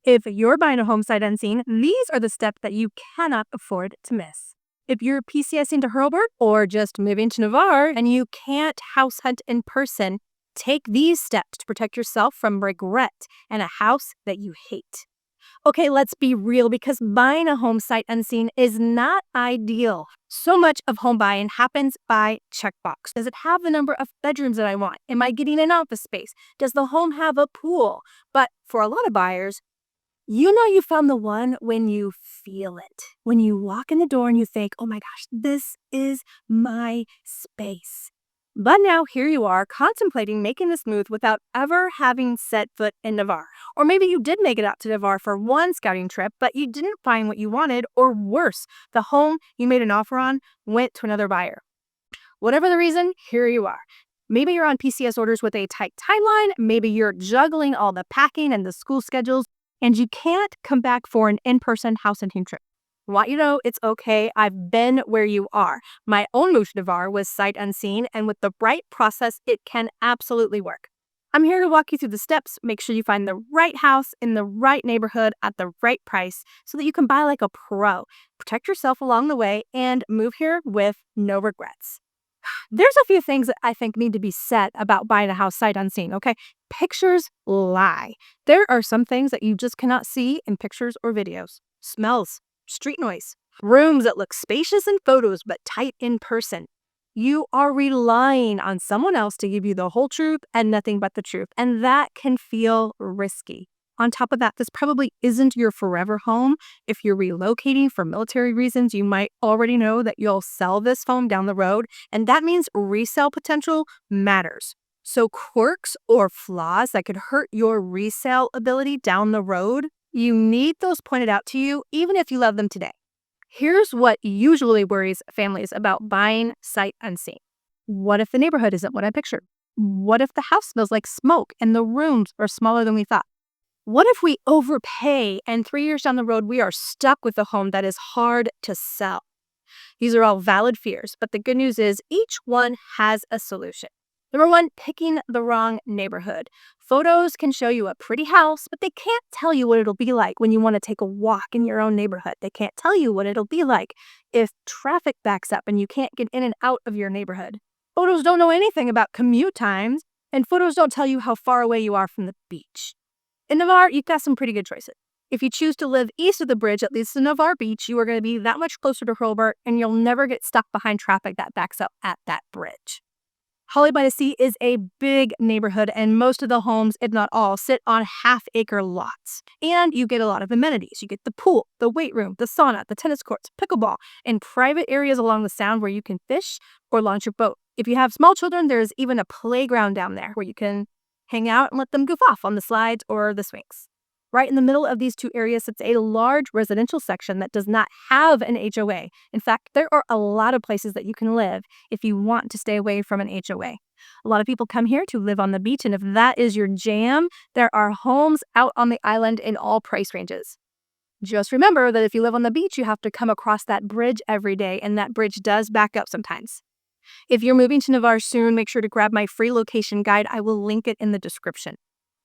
If you're buying a home sight unseen, these are the steps that you cannot afford to miss. If you're PCSing to Hurlburt or just moving to Navarre and you can't house hunt in person, take these steps to protect yourself from regret and a house that you hate. Okay, let's be real, because buying a home sight unseen is not ideal. So much of home buying happens by checkbox. Does it have the number of bedrooms that I want? Am I getting an office space? Does the home have a pool? But for a lot of buyers, you know you found the one when you feel it. When you walk in the door and you think, oh my gosh, this is my space. But now here you are contemplating making this move without ever having set foot in Navarre. Or maybe you did make it out to Navarre for one scouting trip, but you didn't find what you wanted, or worse, the home you made an offer on went to another buyer. Whatever the reason, here you are. Maybe you're on PCS orders with a tight timeline. Maybe you're juggling all the packing and the school schedules, and you can't come back for an in-person house hunting trip. I want you to know it's okay. I've been where you are. My own move to Navarre was sight unseen, and with the right process, it can absolutely work. I'm here to walk you through the steps, make sure you find the right house in the right neighborhood at the right price so that you can buy like a pro, protect yourself along the way, and move here with no regrets. There's a few things that I think need to be said about buying a house sight unseen, okay? Pictures lie. There are some things that you just cannot see in pictures or videos. Smells, street noise, rooms that look spacious in photos but tight in person. You are relying on someone else to give you the whole truth and nothing but the truth, and that can feel risky. On top of that, this probably isn't your forever home. If you're relocating for military reasons, you might already know that you'll sell this home down the road, and that means resale potential matters. So quirks or flaws that could hurt your resale ability down the road, you need those pointed out to you, even if you love them today. Here's what usually worries families about buying sight unseen. What if the neighborhood isn't what I pictured? What if the house smells like smoke and the rooms are smaller than we thought? What if we overpay and 3 years down the road, we are stuck with a home that is hard to sell? These are all valid fears, but the good news is each one has a solution. Number one, picking the wrong neighborhood. Photos can show you a pretty house, but they can't tell you what it'll be like when you want to take a walk in your own neighborhood. They can't tell you what it'll be like if traffic backs up and you can't get in and out of your neighborhood. Photos don't know anything about commute times, and photos don't tell you how far away you are from the beach. In Navarre, you've got some pretty good choices. If you choose to live east of the bridge, at least in Navarre Beach, you are going to be that much closer to Hurlburt, and you'll never get stuck behind traffic that backs up at that bridge. Holley by the Sea is a big neighborhood, and most of the homes, if not all, sit on half-acre lots. And you get a lot of amenities. You get the pool, the weight room, the sauna, the tennis courts, pickleball, and private areas along the sound where you can fish or launch your boat. If you have small children, there's even a playground down there where you can hang out and let them goof off on the slides or the swings. Right in the middle of these two areas sits a large residential section that does not have an HOA. In fact, there are a lot of places that you can live if you want to stay away from an HOA. A lot of people come here to live on the beach, and if that is your jam, there are homes out on the island in all price ranges. Just remember that if you live on the beach, you have to come across that bridge every day, and that bridge does back up sometimes. If you're moving to Navarre soon, make sure to grab my free location guide. I will link it in the description.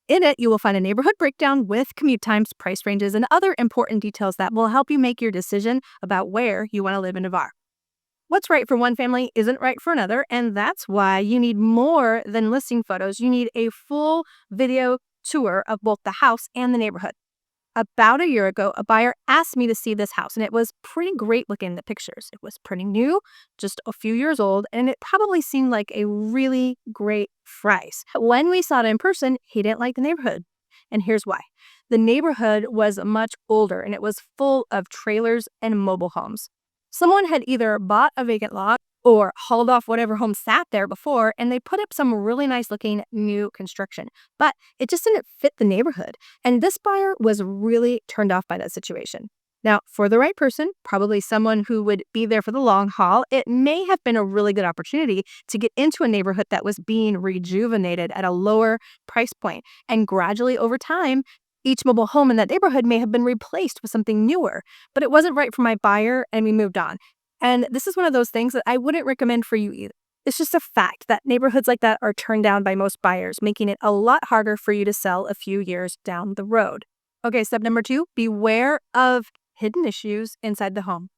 In it, you will find a neighborhood breakdown with commute times, price ranges, and other important details that will help you make your decision about where you want to live in Navarre. What's right for one family isn't right for another, and that's why you need more than listing photos. You need a full video tour of both the house and the neighborhood. About a year ago, a buyer asked me to see this house, and it was pretty great looking in the pictures. It was pretty new, just a few years old, and it probably seemed like a really great price. When we saw it in person, he didn't like the neighborhood. And here's why. The neighborhood was much older, and it was full of trailers and mobile homes. Someone had either bought a vacant lot or hauled off whatever home sat there before, and they put up some really nice looking new construction. But it just didn't fit the neighborhood, and this buyer was really turned off by that situation. Now, for the right person, probably someone who would be there for the long haul, it may have been a really good opportunity to get into a neighborhood that was being rejuvenated at a lower price point. And gradually over time, each mobile home in that neighborhood may have been replaced with something newer, but it wasn't right for my buyer, and we moved on. And this is one of those things that I wouldn't recommend for you either. It's just a fact that neighborhoods like that are turned down by most buyers, making it a lot harder for you to sell a few years down the road. Okay, step number 2, beware of hidden issues inside the home.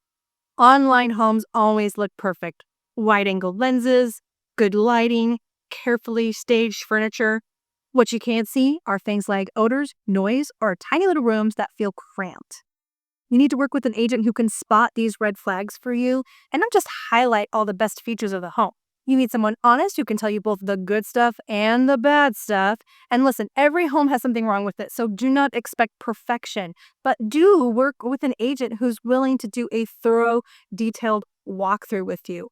Online homes always look perfect. Wide-angle lenses, good lighting, carefully staged furniture. What you can't see are things like odors, noise, or tiny little rooms that feel cramped. You need to work with an agent who can spot these red flags for you and not just highlight all the best features of the home. You need someone honest who can tell you both the good stuff and the bad stuff. And listen, every home has something wrong with it, so do not expect perfection. But do work with an agent who's willing to do a thorough, detailed walkthrough with you.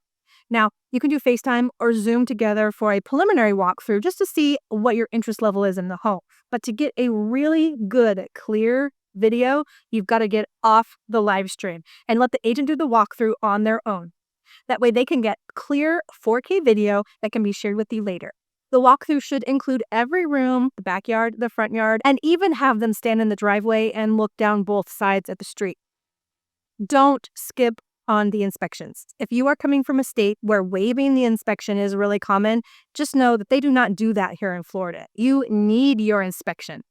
Now, you can do FaceTime or Zoom together for a preliminary walkthrough just to see what your interest level is in the home. But to get a really good, clear video, you've got to get off the live stream and let the agent do the walkthrough on their own. That way they can get clear 4K video that can be shared with you later. The walkthrough should include every room, the backyard, the front yard, and even have them stand in the driveway and look down both sides at the street. Don't skip on the inspections. If you are coming from a state where waiving the inspection is really common, just know that they do not do that here in Florida. You need your inspection.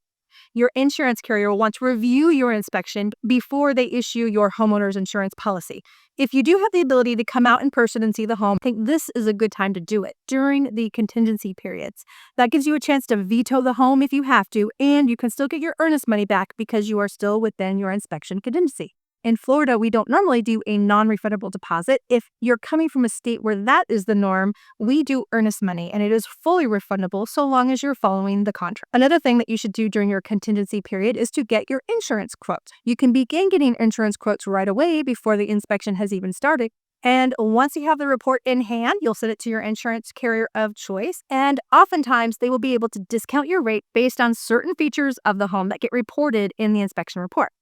Your insurance carrier will want to review your inspection before they issue your homeowner's insurance policy. If you do have the ability to come out in person and see the home, I think this is a good time to do it during the contingency periods. That gives you a chance to veto the home if you have to, and you can still get your earnest money back because you are still within your inspection contingency. In Florida, we don't normally do a non-refundable deposit. If you're coming from a state where that is the norm, we do earnest money, and it is fully refundable so long as you're following the contract. Another thing that you should do during your contingency period is to get your insurance quote. You can begin getting insurance quotes right away before the inspection has even started. And once you have the report in hand, you'll send it to your insurance carrier of choice. And oftentimes, they will be able to discount your rate based on certain features of the home that get reported in the inspection report.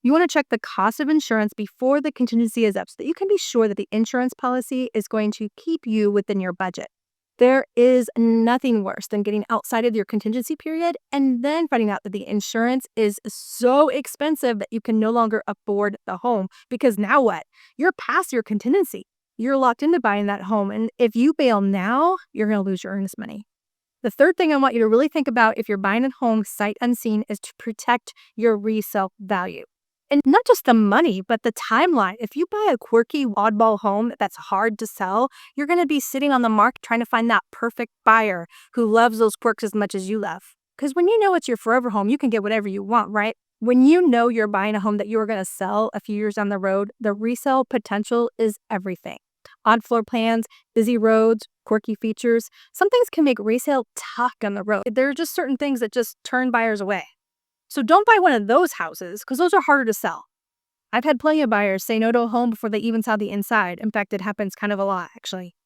You want to check the cost of insurance before the contingency is up so that you can be sure that the insurance policy is going to keep you within your budget. There is nothing worse than getting outside of your contingency period and then finding out that the insurance is so expensive that you can no longer afford the home, because now what? You're past your contingency. You're locked into buying that home, and if you bail now, you're going to lose your earnest money. The third thing I want you to really think about if you're buying a home sight unseen is to protect your resale value. And not just the money, but the timeline. If you buy a quirky, oddball home that's hard to sell, you're going to be sitting on the market trying to find that perfect buyer who loves those quirks as much as you love. Because when you know it's your forever home, you can get whatever you want, right? When you know you're buying a home that you are going to sell a few years down the road, the resale potential is everything. Odd floor plans, busy roads, quirky features. Some things can make resale tough on the road. There are just certain things that just turn buyers away. So don't buy one of those houses because those are harder to sell. I've had plenty of buyers say no to a home before they even saw the inside. In fact, it happens kind of a lot, actually.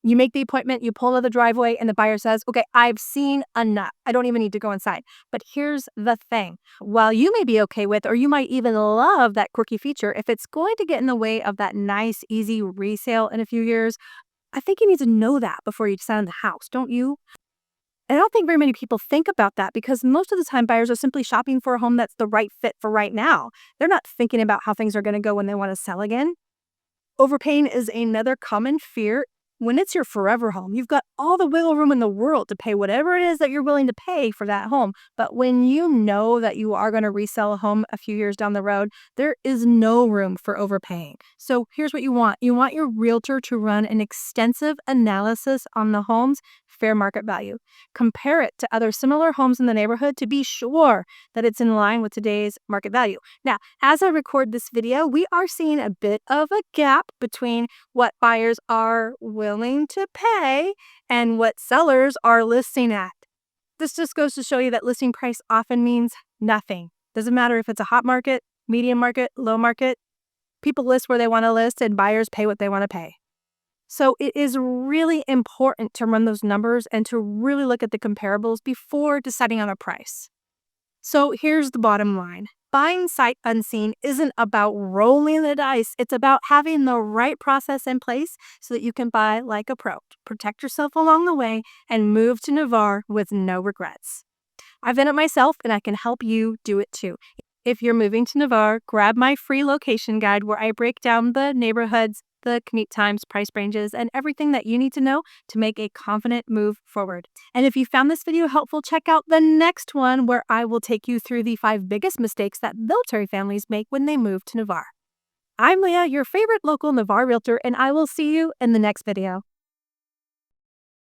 You make the appointment, you pull into the driveway, and the buyer says, okay, I've seen enough. I don't even need to go inside. But here's the thing. While you may be okay with, or you might even love that quirky feature, if it's going to get in the way of that nice, easy resale in a few years, I think you need to know that before you decide on the house, don't you? And I don't think very many people think about that because most of the time buyers are simply shopping for a home that's the right fit for right now. They're not thinking about how things are going to go when they want to sell again. Overpaying is another common fear. When it's your forever home, you've got all the wiggle room in the world to pay whatever it is that you're willing to pay for that home. But when you know that you are going to resell a home a few years down the road, there is no room for overpaying. So here's what you want. You want your realtor to run an extensive analysis on the home's fair market value. Compare it to other similar homes in the neighborhood to be sure that it's in line with today's market value. Now, as I record this video, we are seeing a bit of a gap between what buyers are willing to pay and what sellers are listing at. This just goes to show you that listing price often means nothing. Doesn't matter if it's a hot market, medium market, low market. People list where they want to list and buyers pay what they want to pay. So it is really important to run those numbers and to really look at the comparables before deciding on a price. So here's the bottom line. Buying sight unseen isn't about rolling the dice. It's about having the right process in place so that you can buy like a pro, protect yourself along the way, and move to Navarre with no regrets. I've done it myself, and I can help you do it too. If you're moving to Navarre, grab my free location guide where I break down the neighborhoods, the commute times, price ranges, and everything that you need to know to make a confident move forward. And if you found this video helpful, check out the next one where I will take you through the 5 biggest mistakes that military families make when they move to Navarre. I'm Leah, your favorite local Navarre realtor, and I will see you in the next video.